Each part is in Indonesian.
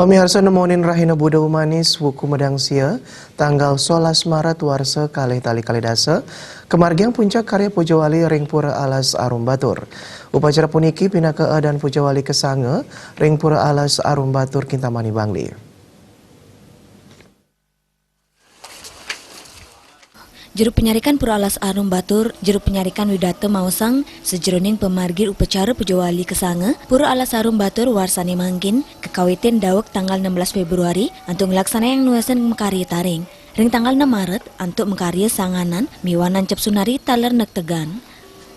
Pemirsa nemonin Rahina Buddha Umanis Wuku Medang Sia tanggal 11 Maret warsa kalih tali kalidasa kemargiang puncak karya Pujawali ring pura alas Arum Batur. Upacara puniki pinaka dan Pujawali kesanga ring pura alas Arum Batur Kintamani Bangli. Juru penyarikan Pura Alas Arum Batur, juru penyarikan Widata Mausang, sejeroning pemargir upacara Pujawali kesanga, Pura Alas Arum Batur warsani manggin, kekawitin dawek tanggal 16 Februari, untuk ngelaksana yang nuasan mekarya taring. Ring tanggal 6 Maret, untuk mekarya sanganan, miwanan cep sunari taler nektegan.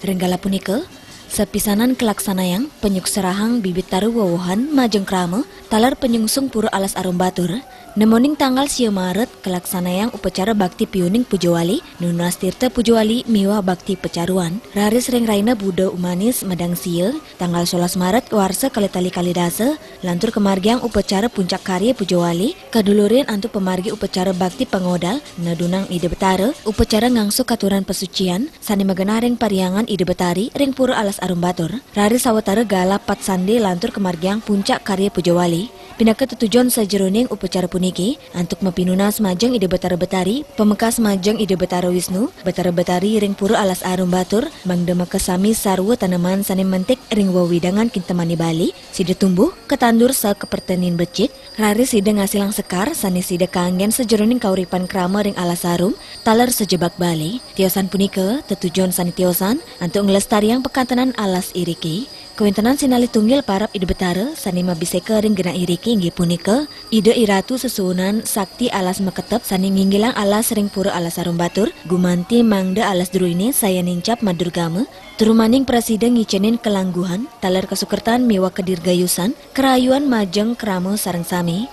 Ring gala punika, sepisanan kelaksana yang penyuk serahang bibit taru wawohan majeng krama, taler penyungsung Pura Alas Arum Batur. Nemoning tanggal 10 Maret kelaksana yang upacara bakti piuning Pujawali, Nunas Tirta Pujawali miwa bakti pecaruan. Raris ring Rahina Buddha Umanis Medang Sia, tanggal 11 Maret warsa kalitali kalidasa, lantur kemargiang upacara puncak karya Pujawali, kadulurin antuk pemargi upacara bakti pengodal, nadunang ide betara, upacara ngangsu katuran pesucian, sani magana ring pariangan ide betari, ring Pura Alas Arum Batur. Raris sawatara gala pat sande lantur kemargiang puncak karya Pujawali. Pinaka tujuan sajeroning upacara puniki untuk mepinunas majeng ide betara betari, pemekas majeng ide betara Wisnu, betara betari ring Pura Alas Arum Batur, mangdema kesami sarwa tanaman sani mentik ring wawidangan kintamani Bali, sida tumbuh ketandur sa kepertenin becik, rari sida ngasilang sekar sani sida kangen sajeroning kauripan krama ring Alas Arum, taler sejebak Bali. Tiosan punika tetujuan sani tiosan untuk ngelestariang pekantanan alas iriki. Kewintenan sinali tunggil parap ide betara sani mabiseka ring gena iriki inggih punika ide iratu sesuunan sakti alas meketep sani nginggilang alas ring Pura Alas Arum Batur gumanti mangda alas druine saya nincap madurgama turumaning presiden ngicenin kelangguhan taler kesukertan miwa kedirgayusan kerayuan majeng krama sareng sami.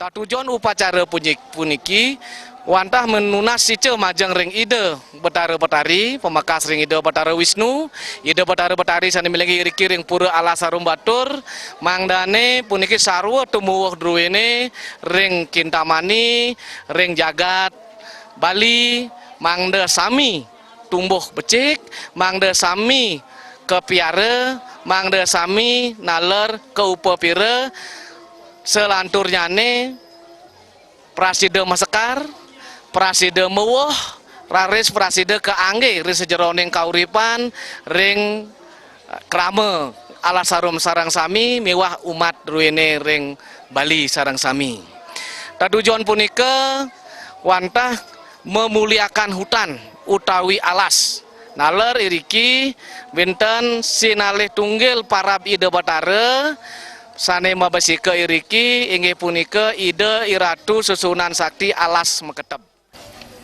Tujuan upacara puniki wantah menunas sice majeng ring ide betara betari pemakas ring ide betara Wisnu ide betara betari sani milengi iriki ring Pura Alas Arum Batur mangdane puniki sarwa tumuwuh druene ring kintamani ring jagat Bali mangda sami tumbuh becik mangda sami kepiara mangda sami naler ke upapira selanturnyane prasida masekar prasida mewuh raris prasida keangge ring sejeroning kauripan ring krama Alas Arum sareng sami miwah umat ruene ring Bali sareng sami. Tujuan punika wantah memuliakan hutan utawi alas. Naler iriki benten sinalih tunggil parab ide batara sane mabasika iriki inggih punika ide iratu susunan sakti alas meketep.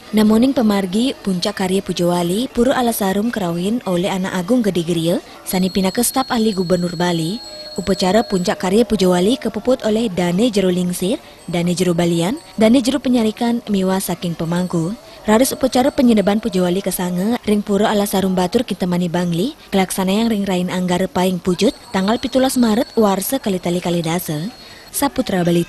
Namoning pemargi puncak karya Pujawali Pura Alas Arum kerawin oleh anak agung Gede Geria sani pinaka staf ahli gubernur Bali. Upacara puncak karya Pujawali kepuput oleh Dane Jero Lingsir, Dane Jero Balian, Dane Jero Penyarikan miwa saking pemangku. Raris upacara penyeneban Pujawali kesanga ring Pura Alas Arum Batur Kintamani Bangli kelaksana yang ring Rain Anggara Paing Pujut tanggal 17 Maret warsa kalitali kalidasa. Saputra Bali.